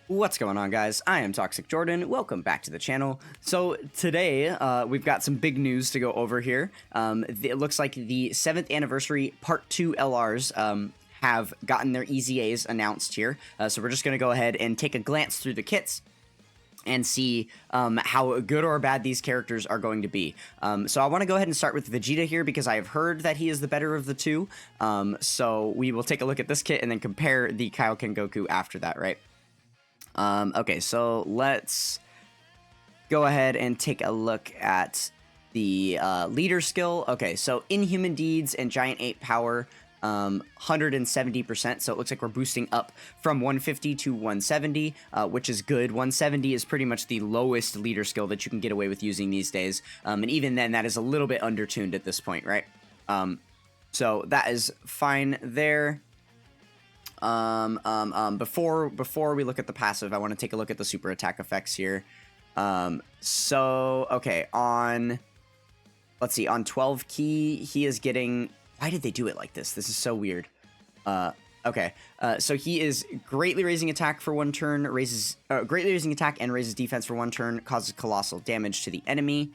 What's going on, guys? I am Toxic Jordan. Welcome back to the channel. So today we've got some big news to go over here. It looks like the 7th anniversary Part 2 LRs have gotten their EZAs announced here. So we're just going to go ahead and take a glance through the kits and see how good or bad these characters are going to be. So I want to go ahead and start with Vegeta here because I have heard that he is the better of the two. So we will take a look at this kit and then compare the KAIOKEN Goku after that, right? Okay, so let's go ahead and take a look at the leader skill. Okay, so Inhuman Deeds and Giant Ape Power, 170%. So it looks like we're boosting up from 150 to 170, which is good. 170 is pretty much the lowest leader skill that you can get away with using these days. And even then, that is a little bit undertuned at this point, right? So that is fine there. Before we look at the passive, I want to take a look at the super attack effects here. So, okay, let's see, on 12 key, he is getting, why did they do it like this? This is so weird. Okay, so he is greatly raising attack for one turn, greatly raising attack and raises defense for one turn, causes colossal damage to the enemy.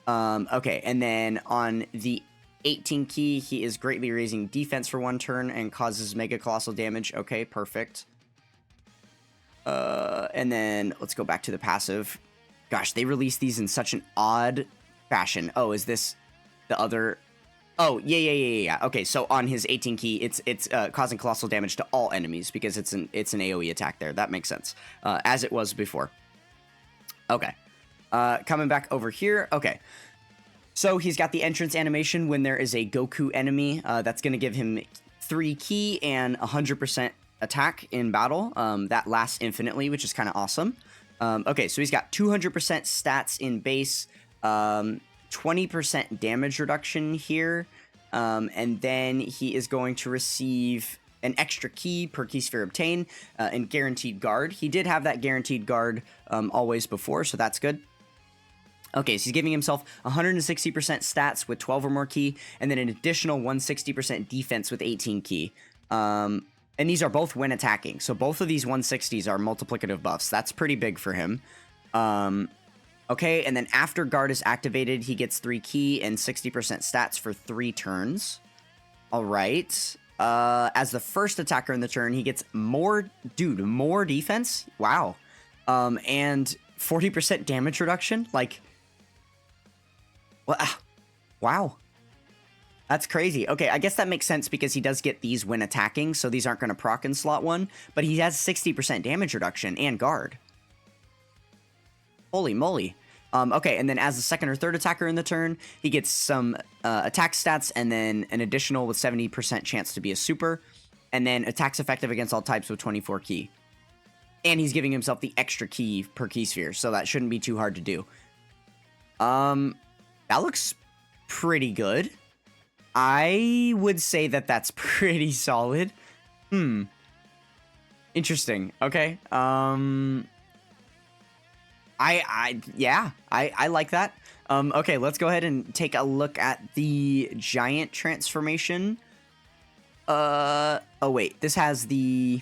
Okay, and then on the 18 key, he is greatly raising defense for one turn and causes mega colossal damage. Okay, perfect. And then let's go back to the passive. Gosh, they released these in such an odd fashion. Oh, is this the other? Oh, yeah. Okay, so on his 18 key, it's causing colossal damage to all enemies because it's an AoE attack there. That makes sense. As it was before. Okay. Coming back over here. Okay. So he's got the entrance animation when there is a Goku enemy. That's going to give him 3 ki and 100% attack in battle. That lasts infinitely, which is kind of awesome. Okay, so he's got 200% stats in base, 20% damage reduction here, and then he is going to receive an extra ki per ki sphere obtained, and guaranteed guard. He did have that guaranteed guard always before, so that's good. Okay, so he's giving himself 160% stats with 12 or more ki, and then an additional 160% defense with 18 ki. And these are both when attacking, so both of these 160s are multiplicative buffs. That's pretty big for him. Okay, and then after guard is activated, he gets 3 ki and 60% stats for 3 turns. All right. As the first attacker in the turn, he gets more defense. Wow. And 40% damage reduction. Like, wow. That's crazy. Okay, I guess that makes sense because he does get these when attacking, so these aren't going to proc in slot 1, but he has 60% damage reduction and guard. Holy moly. Okay, and then as the second or third attacker in the turn, he gets some attack stats and then an additional with 70% chance to be a super, and then attacks effective against all types with 24 ki. And he's giving himself the extra ki per ki sphere, so that shouldn't be too hard to do. That looks pretty good. I would say that that's pretty solid. Interesting. Okay. I like that. Okay, let's go ahead and take a look at the giant transformation. Oh wait, this has the...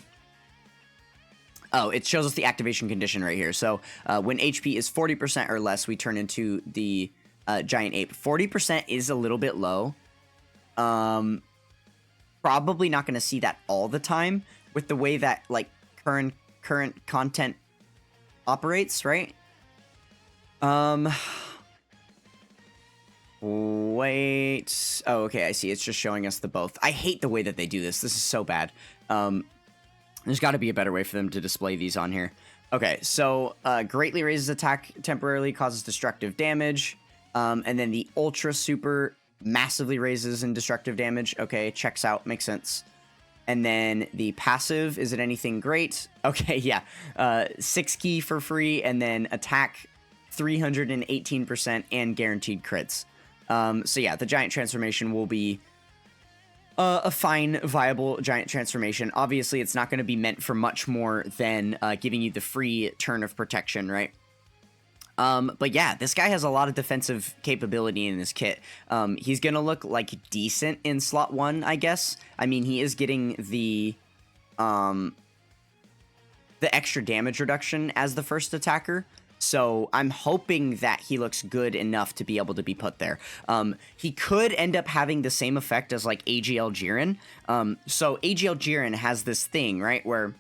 Oh, it shows us the activation condition right here. So, when HP is 40% or less, we turn into the giant ape. 40% is a little bit low. Probably not going to see that all the time with the way that like current content operates, right? Wait. Oh, okay, I see. It's just showing us the both. I hate the way that they do this. This is so bad. There's got to be a better way for them to display these on here. Okay, so greatly raises attack temporarily, causes destructive damage. And then the Ultra Super massively raises in destructive damage. Okay, checks out, makes sense. And then the passive, is it anything great? Okay, yeah. 6 ki for free, and then attack 318% and guaranteed crits. So yeah, the giant transformation will be a fine, viable giant transformation. Obviously, it's not going to be meant for much more than giving you the free turn of protection, right? But yeah, this guy has a lot of defensive capability in his kit. He's gonna look like decent in slot 1, I guess. I mean, he is getting the the extra damage reduction as the first attacker. So I'm hoping that he looks good enough to be able to be put there. He could end up having the same effect as like AGL Jiren. So AGL Jiren has this thing, right, where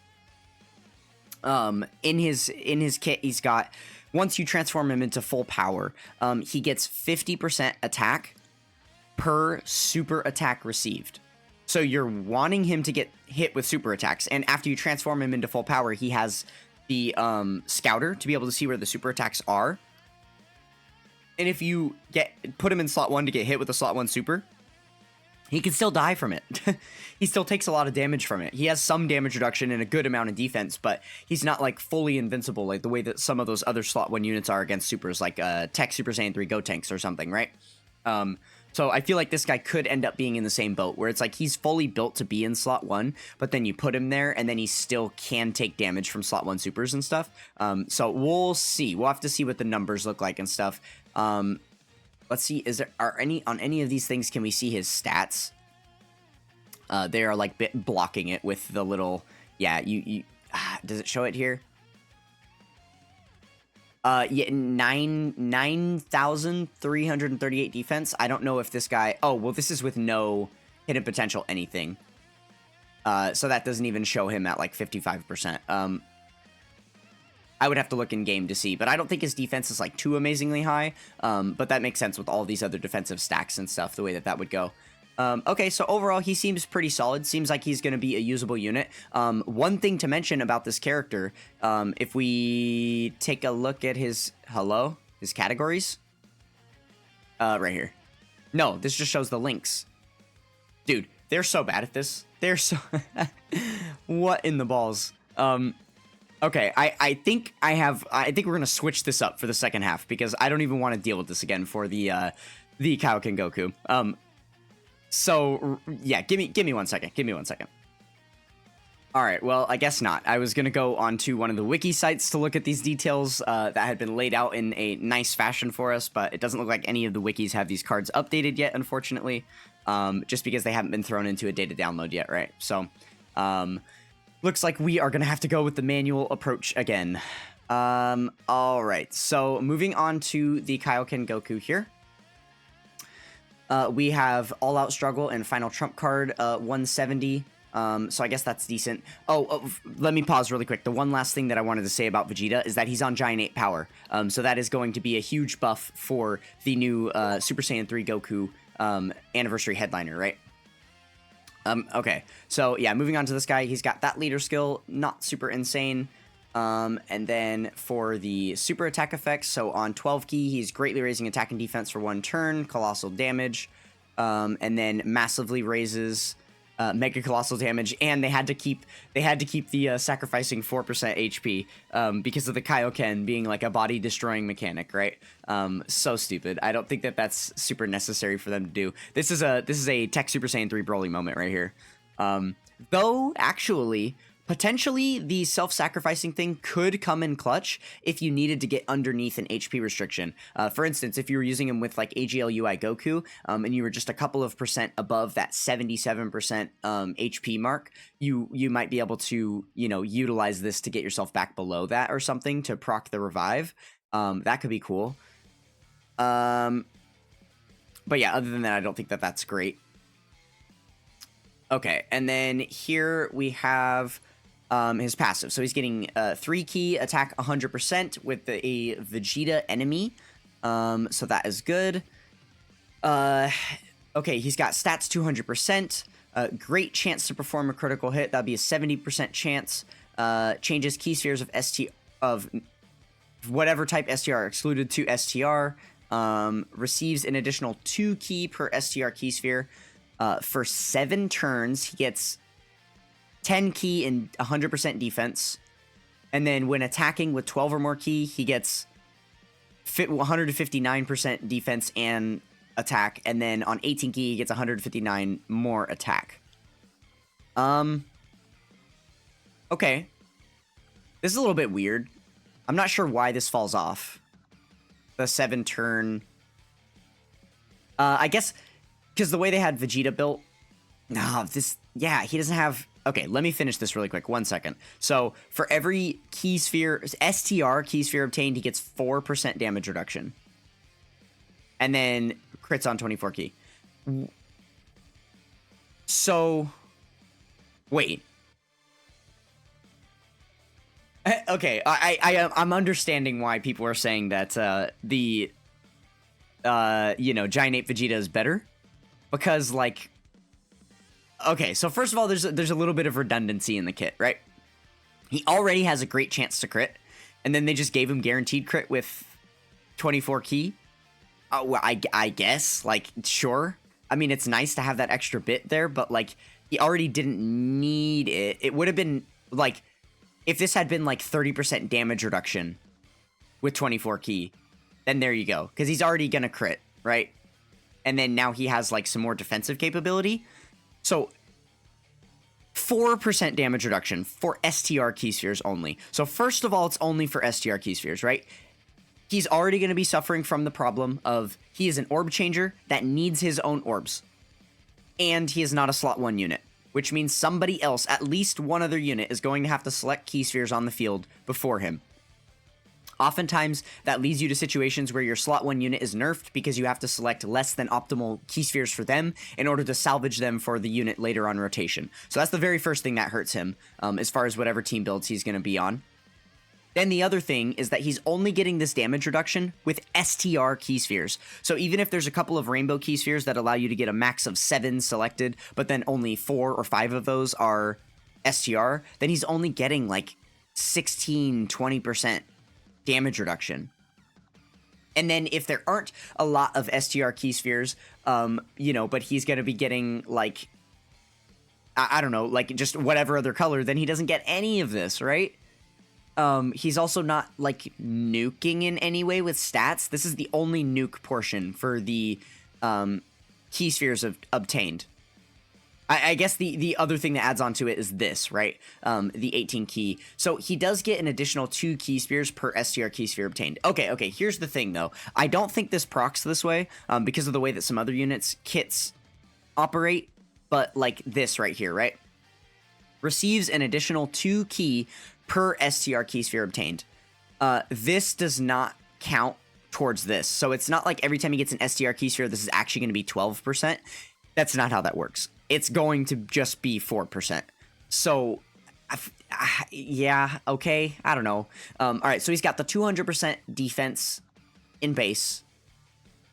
in his kit he's got, once you transform him into full power, he gets 50% attack per super attack received. So you're wanting him to get hit with super attacks, and after you transform him into full power, he has the scouter to be able to see where the super attacks are. And if you put him in slot 1 to get hit with a slot 1 super, he can still die from it. He still takes a lot of damage from it. He has some damage reduction and a good amount of defense, but he's not like fully invincible like the way that some of those other slot 1 units are against supers, like TEQ Super Saiyan 3 Gotenks or something, right? So I feel like this guy could end up being in the same boat, where it's like he's fully built to be in slot 1, but then you put him there, and then he still can take damage from slot 1 supers and stuff. So we'll see. We'll have to see what the numbers look like and stuff. Let's see. On any of these things can we see his stats? They are like blocking it with the little. Yeah. Does it show it here? Yeah, 9,338 defense. I don't know if this guy... Oh, well, this is with no hidden potential anything. So that doesn't even show him at, like, 55%. I would have to look in-game to see, but I don't think his defense is, like, too amazingly high. But that makes sense with all these other defensive stacks and stuff, the way that would go. Okay, so overall, he seems pretty solid. Seems like he's going to be a usable unit. One thing to mention about this character, if we take a look at his categories, right here. No, this just shows the links. Dude, they're so bad at this. They're so... What in the balls? Okay, I think we're going to switch this up for the second half, because I don't even want to deal with this again for the KAIOKEN Goku. So, yeah, give me 1 second. Give me 1 second. All right, well, I guess not. I was going to go on to one of the wiki sites to look at these details that had been laid out in a nice fashion for us, but it doesn't look like any of the wikis have these cards updated yet, unfortunately, just because they haven't been thrown into a data download yet, right? So, looks like we are going to have to go with the manual approach again. All right, so moving on to the KAIOKEN Goku here. We have All Out Struggle and Final Trump card, 170. So I guess that's decent. Let me pause really quick. The one last thing that I wanted to say about Vegeta is that he's on Giant 8 power. So that is going to be a huge buff for the new Super Saiyan 3 Goku anniversary headliner, right? Okay, so yeah, moving on to this guy. He's got that leader skill, not super insane. And then for the super attack effects, so on 12 key, he's greatly raising attack and defense for 1 turn, colossal damage, and then massively raises mega colossal damage, and they had to keep the sacrificing 4% HP because of the KAIOKEN being like a body destroying mechanic, right? So stupid. I don't think that that's super necessary for them to do. This is a TEQ Super Saiyan 3 Broly moment right here. Though actually, potentially, the self-sacrificing thing could come in clutch if you needed to get underneath an HP restriction. For instance, if you were using him with like AGL UI Goku, and you were just a couple of percent above that 77% HP mark, you might be able to, utilize this to get yourself back below that or something to proc the revive. That could be cool. But yeah, other than that, I don't think that that's great. Okay, and then here we have his passive. So he's getting 3 key attack 100% with a Vegeta enemy. So that is good. Okay, he's got stats 200%. Great chance to perform a critical hit. That'd be a 70% chance. Changes key spheres of whatever type STR are excluded to STR. Receives an additional 2 key per STR key sphere. For 7 turns, he gets 10 key and 100% defense. And then when attacking with 12 or more key, he gets 159% defense and attack. And then on 18 key, he gets 159 more attack. Okay. This is a little bit weird. I'm not sure why this falls off. The 7 turn. I guess because the way they had Vegeta built. No, he doesn't have Okay, let me finish this really quick. 1 second. So for every key sphere, STR key sphere obtained, he gets 4% damage reduction. And then crits on 24 key. So, wait. Okay, I'm understanding why people are saying that you know, Giant Ape Vegeta is better. Because, like, okay, so first of all, there's a little bit of redundancy in the kit, right? He already has a great chance to crit, and then they just gave him guaranteed crit with 24 key. Well, I guess, like, sure. I mean, it's nice to have that extra bit there, but, like, he already didn't need it. It would have been, like, if this had been, like, 30% damage reduction with 24 key, then there you go. Because he's already going to crit, right? And then now he has, like, some more defensive capability. So, 4% damage reduction for STR key spheres only. So, first of all, it's only for STR key spheres, right? He's already going to be suffering from the problem of he is an orb changer that needs his own orbs. And he is not a slot 1 unit, which means somebody else, at least one other unit, is going to have to select key spheres on the field before him. Oftentimes, that leads you to situations where your slot 1 unit is nerfed because you have to select less than optimal key spheres for them in order to salvage them for the unit later on rotation. So that's the very first thing that hurts him, as far as whatever team builds he's going to be on. Then the other thing is that he's only getting this damage reduction with STR key spheres. So even if there's a couple of rainbow key spheres that allow you to get a max of 7 selected, but then only 4 or 5 of those are STR, then he's only getting like 16, 20% damage reduction. And then if there aren't a lot of STR key spheres, you know, but he's going to be getting like, I don't know, like just whatever other color, then he doesn't get any of this, right? He's also not, like, nuking in any way with stats. This is the only nuke portion for the, key spheres obtained. I guess the other thing that adds on to it is this, right? The 18 key. So he does get an additional 2 key spheres per STR key sphere obtained. Okay, here's the thing, though. I don't think this procs this way, because of the way that some other units' kits operate, but, like, this right here, right? Receives an additional 2 key per STR key sphere obtained. This does not count towards this. So it's not like every time he gets an STR key sphere, this is actually going to be 12%. That's not how that works. It's going to just be 4%. So, yeah, okay, I don't know. All right, so he's got the 200% defense in base,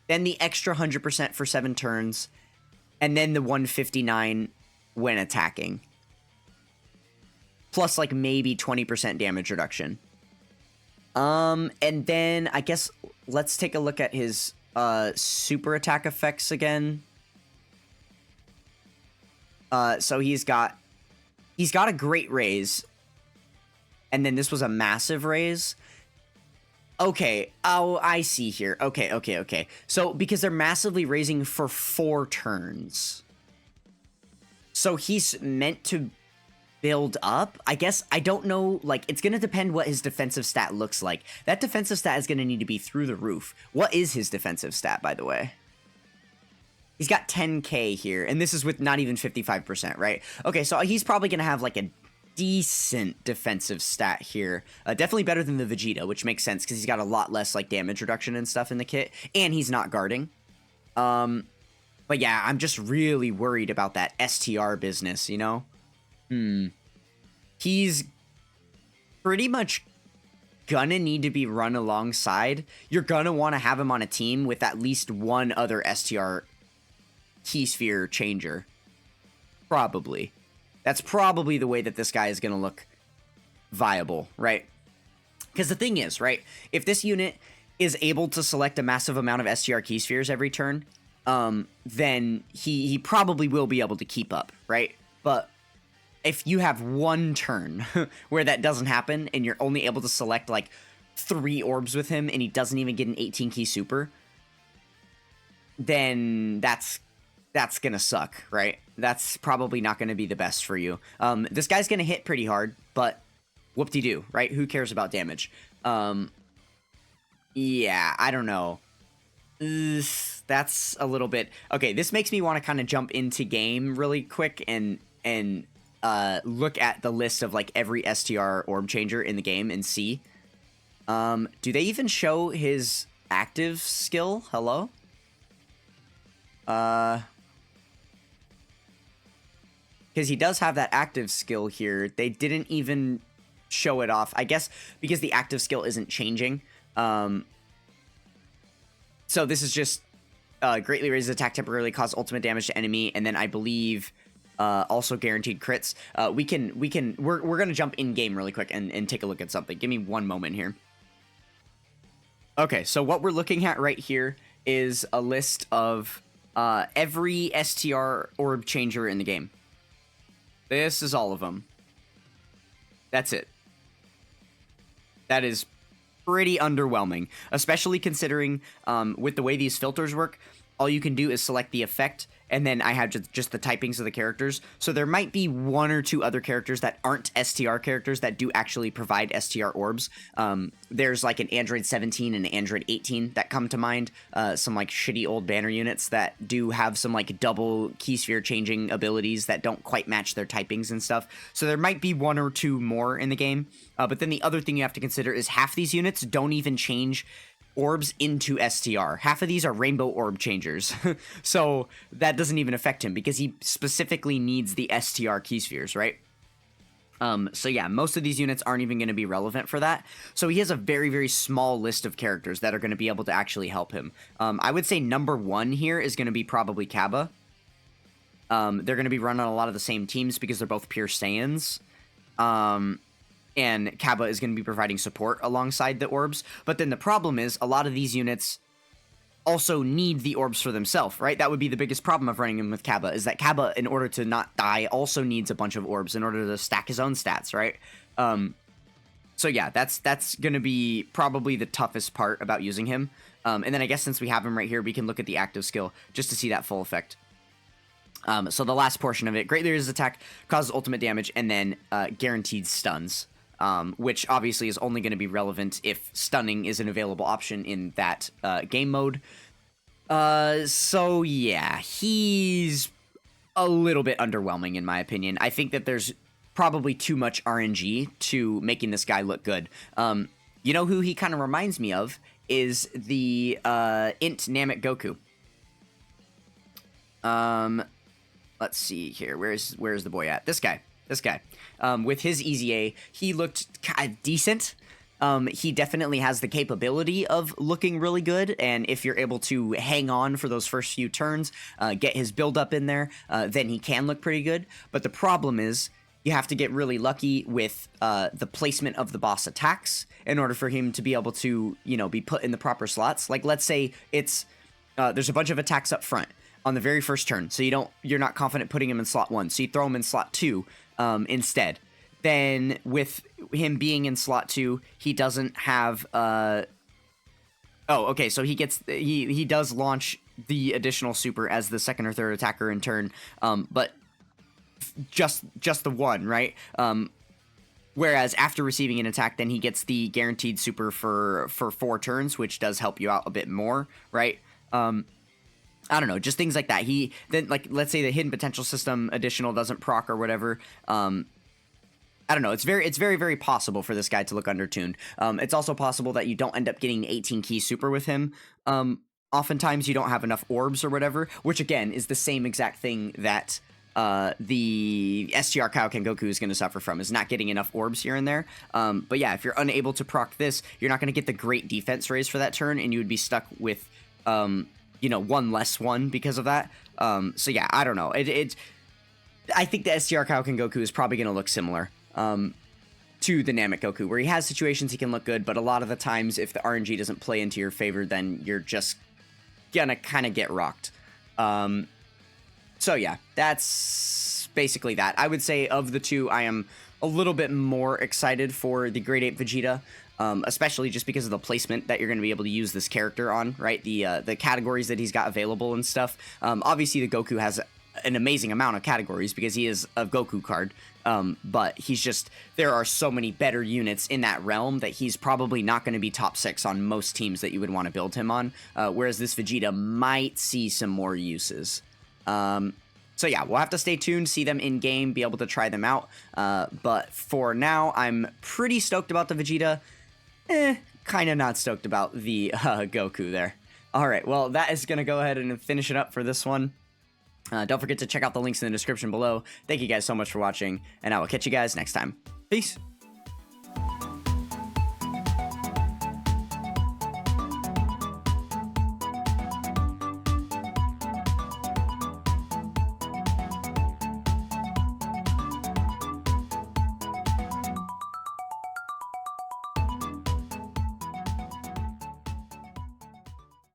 then the extra 100% for 7 turns, and then the 159 when attacking. Plus, like, maybe 20% damage reduction. And then, I guess, let's take a look at his, super attack effects again. So he's got a great raise. And then this was a massive raise. Okay, oh, I see here. Okay. So, because they're massively raising for 4 turns. So he's meant to build up, I guess. I don't know, like, it's gonna depend what his defensive stat looks like. That defensive stat is gonna need to be through the roof. What is his defensive stat, by the way? He's got 10k here, and this is with not even 55%, right? Okay, so he's probably gonna have, like, a decent defensive stat here. Definitely better than the Vegeta, which makes sense, because he's got a lot less, like, damage reduction and stuff in the kit, and he's not guarding. But yeah, I'm just really worried about that STR business, you know? He's pretty much gonna need to be run alongside. You're gonna want to have him on a team with at least one other STR key sphere changer. Probably. That's probably the way that this guy is gonna look viable, right? Because the thing is, right, if this unit is able to select a massive amount of STR key spheres every turn, then he probably will be able to keep up, right? But if you have one turn where that doesn't happen and you're only able to select like 3 orbs with him and he doesn't even get an 18 key super, then that's gonna suck, right? That's probably not gonna be the best for you. This guy's gonna hit pretty hard, but whoop-de-doo, right? Who cares about damage? Yeah, I don't know. That's a little bit... Okay, this makes me want to kind of jump into game really quick and look at the list of like every STR orb changer in the game and see. Do they even show his active skill? Hello? Because he does have that active skill here. They didn't even show it off. I guess because the active skill isn't changing. So this is just greatly raises attack temporarily, cause ultimate damage to enemy, and then I believe also guaranteed crits. We're gonna jump in game really quick and take a look at something. Give me one moment here. Okay, so what we're looking at right here is a list of every STR orb changer in the game. This is all of them. That's it. That is pretty underwhelming, especially considering with the way these filters work, all you can do is select the effect, and then I have just the typings of the characters. So there might be one or two other characters that aren't STR characters that do actually provide STR orbs. There's like an Android 17 and an Android 18 that come to mind. Some like shitty old banner units that do have some like double key sphere changing abilities that don't quite match their typings and stuff. So there might be one or two more in the game. But then the other thing you have to consider is half these units don't even change orbs into STR. Half of these are rainbow orb changers. So that doesn't even affect him because he specifically needs the STR key spheres, right? So yeah, most of these units aren't even going to be relevant for that. So he has a very, very small list of characters that are going to be able to actually help him. I would say number one here is going to be probably Kaba. They're going to be running on a lot of the same teams because they're both pure Saiyans. And Kaba is going to be providing support alongside the orbs. But then the problem is a lot of these units also need the orbs for themselves, right? That would be the biggest problem of running him with Kaba, is that Kaba, in order to not die, also needs a bunch of orbs in order to stack his own stats, right? So yeah, that's going to be probably the toughest part about using him. And then I guess since we have him right here, we can look at the active skill just to see that full effect. So the last portion of it, greatly raises attack, causes ultimate damage, and then guaranteed stuns. Which obviously is only going to be relevant if stunning is an available option in that game mode. So yeah, he's a little bit underwhelming in my opinion. I think that there's probably too much RNG to making this guy look good. You know who he kind of reminds me of is the Int Namek Goku. Let's see here. Where's the boy at? This guy. With his EZA, he looked kind of decent. He definitely has the capability of looking really good, and if you're able to hang on for those first few turns, get his build up in there, then he can look pretty good. But the problem is, you have to get really lucky with the placement of the boss attacks in order for him to be able to, be put in the proper slots. Like, let's say it's there's a bunch of attacks up front on the very first turn, so you're not confident putting him in slot 1, so you throw him in slot 2 instead. Then with him being in slot 2, he doesn't have so he does launch the additional super as the second or third attacker in turn, but just the one, right? Whereas after receiving an attack, then he gets the guaranteed super for 4 turns, which does help you out a bit more, right? I don't know, just things like that. Let's say the hidden potential system additional doesn't proc or whatever. I don't know. It's very, very possible for this guy to look undertuned. It's also possible that you don't end up getting 18 key super with him. Oftentimes you don't have enough orbs or whatever, which again is the same exact thing that the STR KAIOKEN Goku is going to suffer from, is not getting enough orbs here and there. But yeah, if you're unable to proc this, you're not going to get the great defense raise for that turn, and you would be stuck with 1 less 1 because of that. So yeah, I don't know. I think the STR KAIOKEN Goku is probably going to look similar to the Namek Goku, where he has situations he can look good, but a lot of the times if the RNG doesn't play into your favor, then you're just gonna kind of get rocked. So yeah, that's basically that. I would say of the two, I am a little bit more excited for the Great Ape Vegeta, especially just because of the placement that you're going to be able to use this character on, right? The categories that he's got available and stuff. Obviously, the Goku has an amazing amount of categories because he is a Goku card, but there are so many better units in that realm that he's probably not going to be top 6 on most teams that you would want to build him on, whereas this Vegeta might see some more uses. So yeah, we'll have to stay tuned, see them in game, be able to try them out. But for now, I'm pretty stoked about the Vegeta. Kind of not stoked about the Goku there. All right, well, that is going to go ahead and finish it up for this one. Don't forget to check out the links in the description below. Thank you guys so much for watching, and I will catch you guys next time. Peace.